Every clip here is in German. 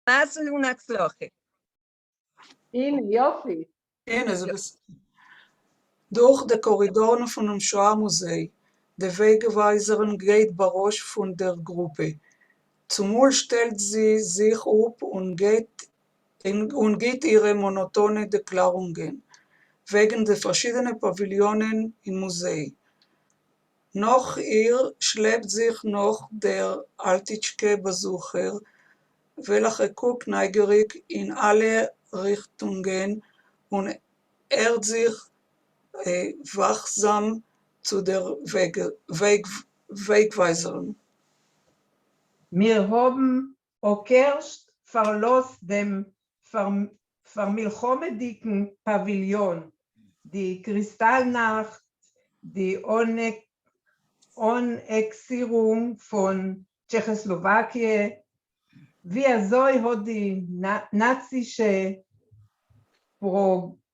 מזל ונצלחה. הנה, יופי. הנה, זה בסדר. Durch die Korridoren von dem Shoah-Museum, der Wegweiseren geht Barosch von der Gruppe. Zumul stellt sie sich auf und geht ihre monotone Deklarungen, wegen der verschiedenen Pavillonen im Museum. Noch ihr schleppt sich noch der Altitschke-Besucher, welcher guckt neugierig in alle Richtungen und sich wachsam zu der Wegweiserin. Wir haben auch erst verlost dem vermilchomedigen Pavillon, die Kristallnacht, die Annexierung von Tschechoslowakien, wie soll hat die nazische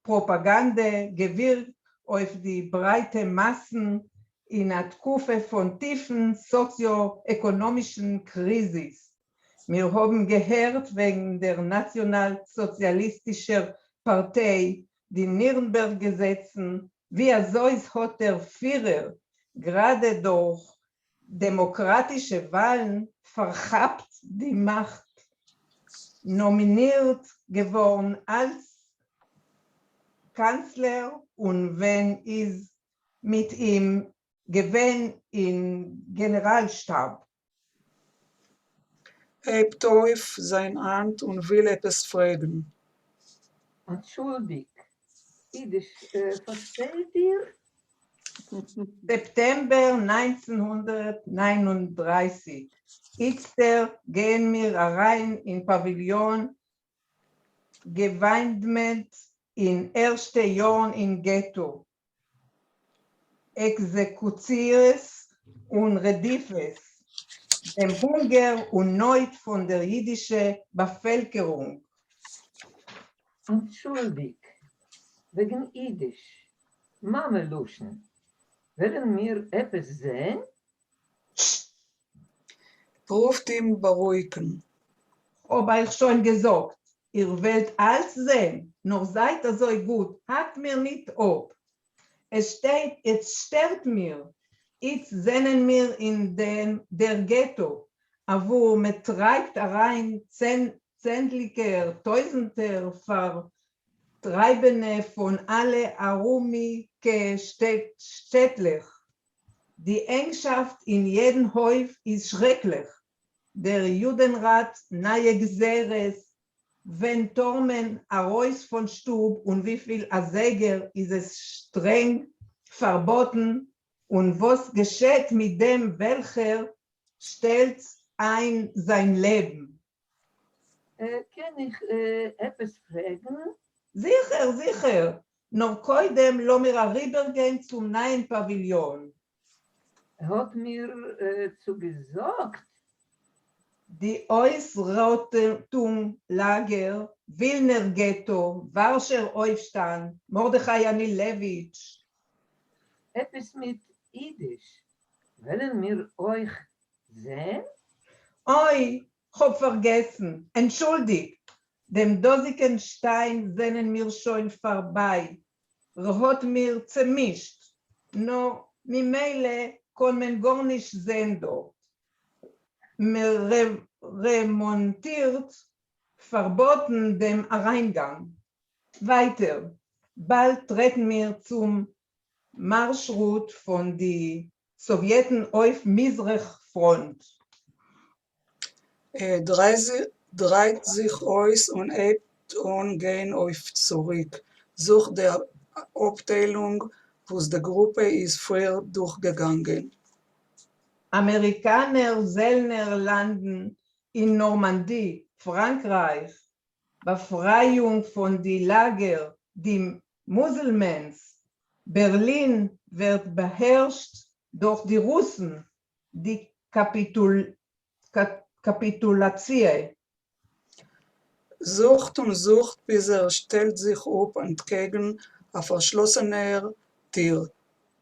Propaganda gewirkt auf die breite Massen in der Tkufe von tiefen sozioökonomischen Krisis. Wir haben gehört wegen der Nationalsozialistischen Partei, die Nürnberg-Gesetzen, wie hat der Führer gerade durch demokratische Wahlen verhabt die Macht, nominiert geworden als Kanzler und wenn ist mit ihm gewesen in Generalstab. Hebt auf sein Hand und will etwas fragen. Entschuldig, Jiddisch, versteht ihr? September 1939. Xter gehen wir rein in Pavillon, gewidmet in erste Jahren in Ghetto. Exekutions und Redifes, dem Hunger und Not von der jüdischen Bevölkerung. Entschuldig, wegen Jiddisch, Mameluschen. Werden wir etwas sehen? Ruft ihm beruhigen. Aber ich schon gesagt, ihr wollt alles sehen, nur seid ihr so gut, hat mir nicht ab. Es stört mir, jetzt sehen wir in der Ghetto, wo man treibt rein zentliche Tausender Vertreibene von alle Arumike Städtlich. Die Engschaft in jedem Häuf ist schrecklich. Der Judenrat nahe Geseres, wenn Tormen Arois von Stub und wie viel Aseger ist es streng verboten und was geschieht mit dem, welcher stellt ein sein Leben? Kann ich etwas fragen? Sicher, sicher. Nur koidem lo mir rübergehen zum neuen Pavillon. Hat mir zugesagt, Die Ausrottung-Lager, Wilner Ghetto, Warscher Aufstand, Mordechai Anilewitsch. etwas mit Jiddisch. Wollen wir euch sehen? Oi, hab vergessen, entschuldigt. Dem dosigen Stein sehnen wir schon vorbei. Hat mir zermischt. No, Mimele kann man gar nicht sehen dort. Mir remontiert, verboten dem Reingang. Weiter. Bald treten wir zum Marschroute von die Sowjeten auf Misrach-Front. Dreht sich aus und hebt und gehen auf zurück. Sucht der Abteilung, wo die Gruppe ist früher durchgegangen. Amerikaner Sellner landen in Normandie, Frankreich. Befreiung von die Lager, die Muselmans. Berlin wird beherrscht durch die Russen. Die Kapitulation. Sucht und sucht, bis stellt sich auf entgegen einer verschlossenen Tür.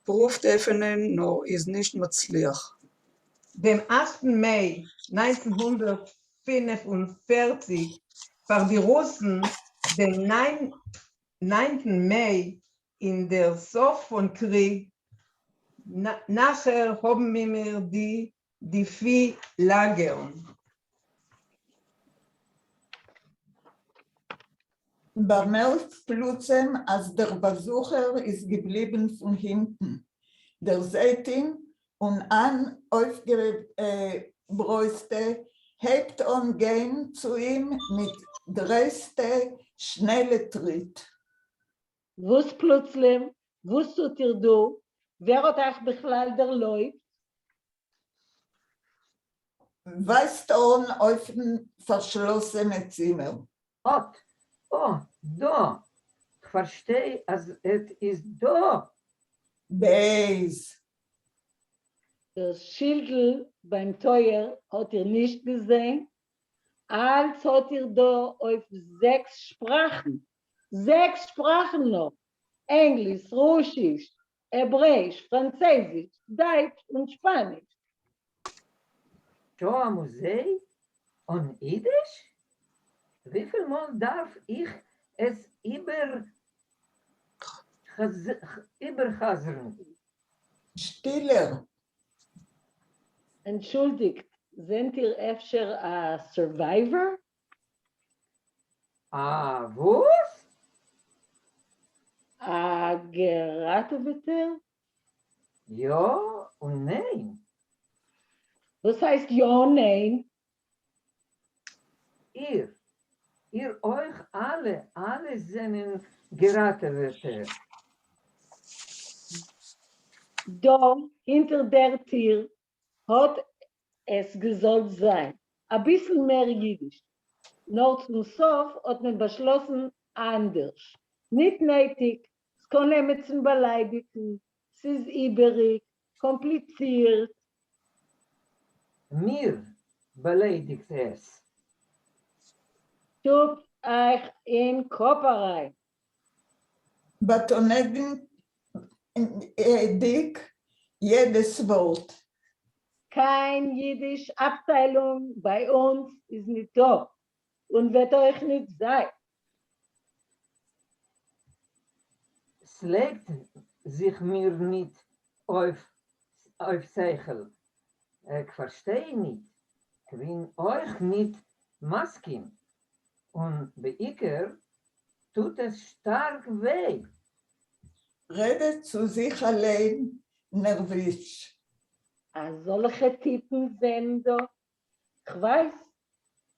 Ruft öffnen, nur ist nicht möglich. Dem 8. Mai 1940 1945 für die Russen den 9. Mai in der Sof von Krieg. Nachher haben wir die Vieh-Lager. Bemerkt plötzlich, als der Besucher ist geblieben von hinten. Der seht ihn und an aufgebräuste hebt und gehen zu ihm mit größter schnelle Tritt. Was plötzlich, was tut ihr da? Wer hat euch בכלל der Leute? Weist on auf ein verschlossenes Zimmer. Ot, oh, da. Ich verstehe, als es ist da. Beis. Das Schildl beim Teuer hat ihr nicht gesehen. Als hat ihr da auf 6 Sprachen. 6 Sprachen noch. Englisch, Russisch, Hebräisch, Französisch, Deutsch und Spanisch. Schon am Museum und Jiddisch? Wie viel Mal darf ich es überhasern? Stiller. Entschuldigt, sind ihr öfter ein Survivor? Ah, was? Ein Geratebeter? Ja und nein. Was heißt ja, nein? Ihr euch alle sind Geratewetter. Da, hinter der Tür, hat es gesollt sein. Ein bisschen mehr Jiddisch. Nur zum Sof hat man beschlossen, anders. Nicht nötig, es kann mit zum Beleidigen, es ist übrig, kompliziert. Mir beleidigt es. Tut euch in Kopf rein. Betonegen dick jedes Wort. Kein Jiddisch-Abteilung bei uns ist nicht da und wird euch nicht sein. Es legt sich mir nicht auf Zeichel. Ich verstehe nicht. Ich bin euch nicht Masken. Und bei Iker tut es stark weh. Redet zu sich allein nervös. Solche Typen sind da. Ich weiß,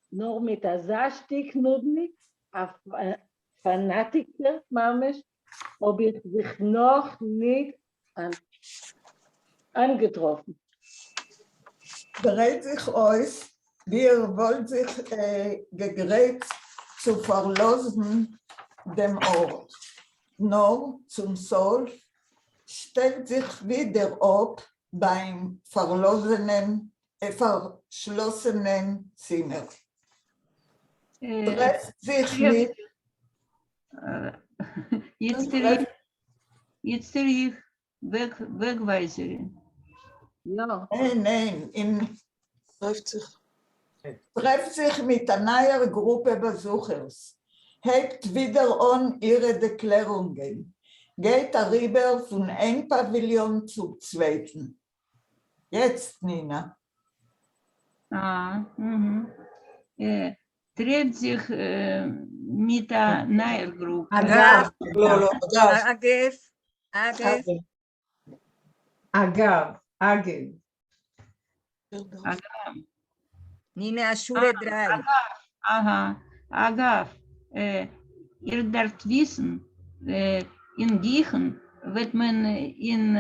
nur mit der Sachstick Nudnik, ein Fanatiker, Mamisch, ob ich sich noch nicht angetroffen. Dreht sich aus, wie wollt sich gegräbt zu verlassen dem Ort. Nur zum Solf stellt sich wieder ab beim verschlossenen Zimmer. Trefft sich mit Jetzt ich Wegweiserin. Ja, Nein, trifft trefft sich mit einer neuen Gruppe Besuchers, hebt wieder an ihre Erklärungen, geht darüber von einem Pavillon zum zweiten. Jetzt, Nina. Trifft sich mit einer neuen Gruppe. אגב, לא, אגב. אגב. Nina Schule 3. Aha, Agaf, ihr dürft wissen, in Giechen wird man in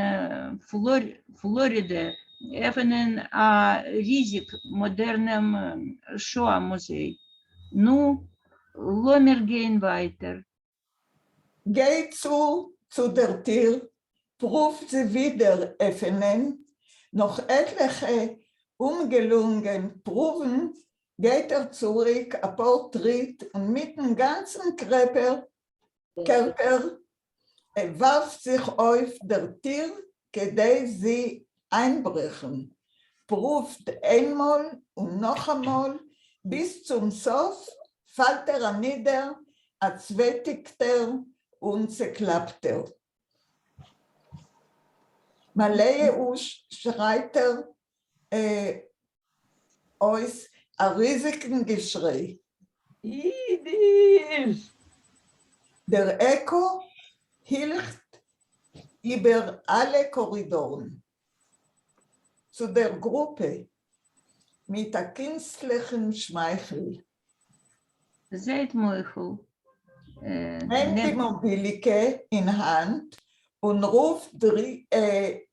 Florida öffnen ein riesig modernem Shoah-Museum. Nun, lassen wir gehen weiter. Geht zu der Tür, prüft sie wieder öffnen, noch etliche ungelungen Proben, geht zurück, ein paar Tritt und mit dem ganzen Körper warf sich auf der Tür, gedei sie einbrechen. Prüft einmal und noch einmal, Bis zum Sof fällt nieder, als Wettigter und Zerklappter. Maleusz schreit uns ein riesigen Geschrei. Jiddisch! Der Echo hilft über alle Korridoren. Zu der Gruppe mit der künstlichen Schmeichel. Seht Moichel. Nimmt die Mobilike in Hand und ruft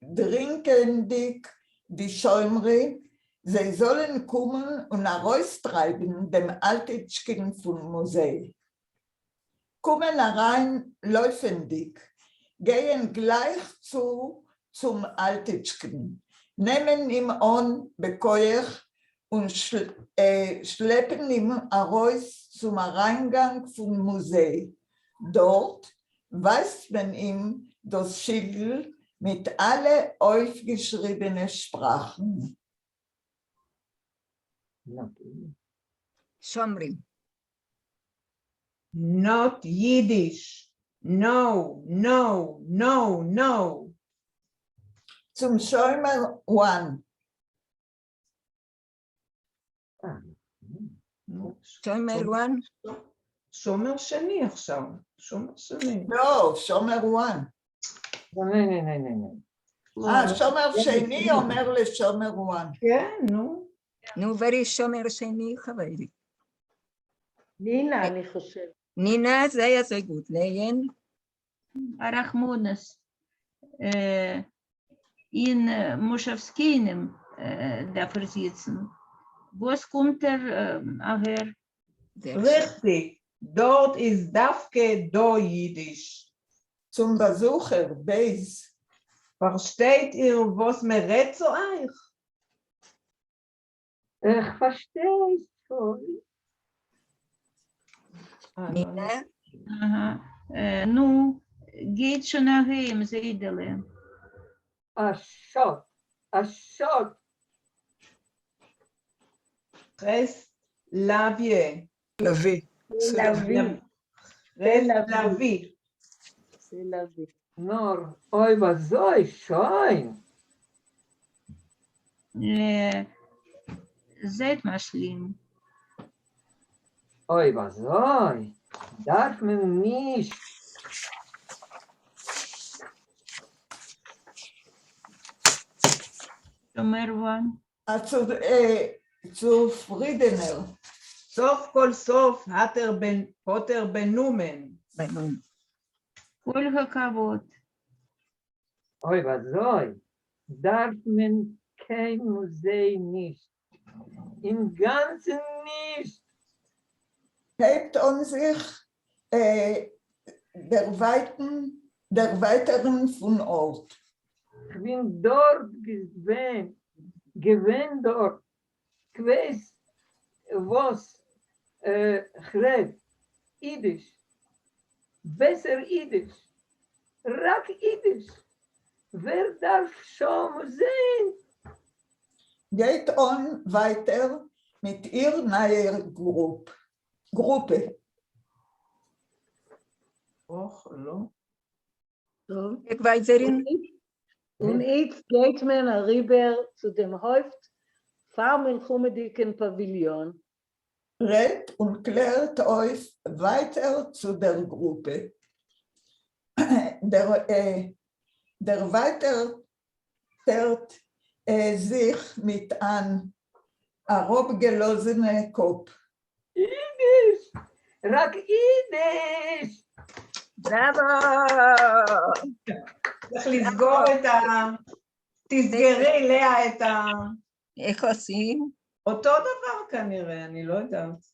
dringendig die Schäumre, sie sollen kommen und heraustreiben dem Altitschkin vom Museum. Kommen herein laufendig, gehen gleich zum Altitschkin, nehmen ihn an Bekoech und schleppen ihn heraus zum Reingang vom Museum. Dort weist man ihm das Schild mit alle aufgeschriebenen Sprachen. שומרים. Not Yiddish. No, no, no, no. Zum Schäumer 1. שומר וואן. שומר שני עכשיו. שומר שני. לא, שומר 1. שומר שני אומר לשומר 1. כן, נו. נו, ורי שומר שני חברי. נינה, אני חושבת. נינה, זה היה זה גוד. ליין. Arachmonas. In Moschewskinem dafür sitzen. Was kommt her? Richtig. Dort ist Dafke do Yiddish. Zum Besucher, Beis. Versteht ihr, was mir redet zu euch? Ich verstehe es schon. נינה. Nu, geht schon nachher, Seidele. השוט, השוט. Rest Lavie. לביא. Rest Lavie. נור, אוי וזוי, שוין. Seid Maschlim. אוי וזוי, darf man nicht. Shomerwan. Zu Friedener. סוף כל סוף, פוטר בנומן. בנום. Kol hakavot. אוי וזוי, darf man kein Museum nicht. Im Ganzen nicht. Hebt sich der Weiteren von Ort. Ich bin dort gewesen dort. Ich weiß, was schreibt. Jiddisch. Besser Jiddisch. Rak Jiddisch. Wer darf schon sehen? Geht on weiter mit ihr neuer Gruppe. Och, לא. איך weiterin? Und jetzt geht man rüber zu dem Häuft Farmelchumediken-Pavillon. Redet und klärt euch weiter zu der Gruppe. Der weitert sich mit einem herabgelosenen Kopf. Jiddisch. Rak Jiddisch. בראבו! צריך לסגור את תסגרי לאה את איך עושים? אותו דבר כנראה, אני לא יודעת.